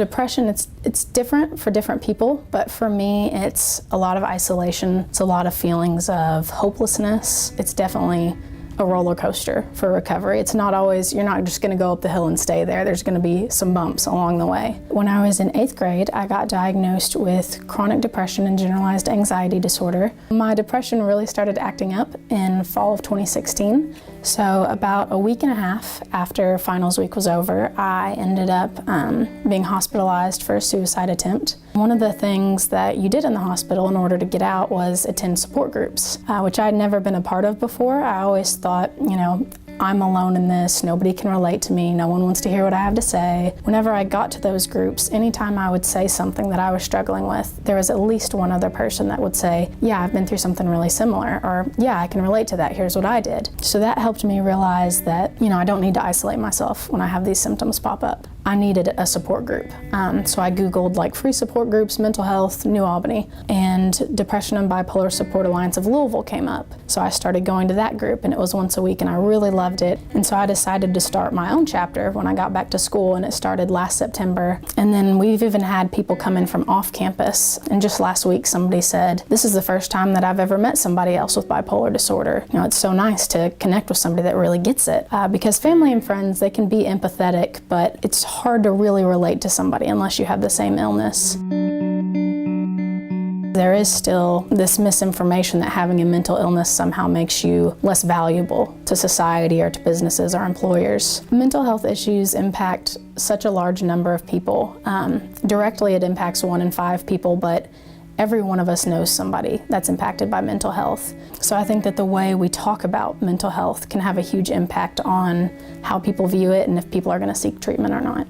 depression, it's different for different people, but for me, it's a lot of isolation. It's a lot of feelings of hopelessness. It's definitely a roller coaster for recovery. It's not always, you're not just gonna go up the hill and stay there. There's gonna be some bumps along the way. When I was in 8th grade, I got diagnosed with chronic depression and generalized anxiety disorder. My depression really started acting up in fall of 2016. So about a week and a half after finals week was over, I ended up being hospitalized for a suicide attempt. One of the things that you did in the hospital in order to get out was attend support groups, which I'd never been a part of before. I always thought, you know, I'm alone in this, nobody can relate to me, no one wants to hear what I have to say. Whenever I got to those groups, anytime I would say something that I was struggling with, there was at least one other person that would say, yeah, I've been through something really similar, or yeah, I can relate to that, here's what I did. So that helped me realize that, you know, I don't need to isolate myself when I have these symptoms pop up. I needed a support group. So I Googled like free support groups, mental health, New Albany, and Depression and Bipolar Support Alliance of Louisville came up. So I started going to that group, and it was once a week, and I really loved it. And so I decided to start my own chapter when I got back to school, and it started last September. And then we've even had people come in from off campus. And just last week, somebody said, this is the first time that I've ever met somebody else with bipolar disorder. You know, it's so nice to connect with somebody that really gets it. Because family and friends, they can be empathetic, but it's hard to really relate to somebody unless you have the same illness. There is still this misinformation that having a mental illness somehow makes you less valuable to society or to businesses or employers. Mental health issues impact such a large number of people. Directly, it impacts 1 in 5 people, but every one of us knows somebody that's impacted by mental health. So I think that the way we talk about mental health can have a huge impact on how people view it and if people are going to seek treatment or not.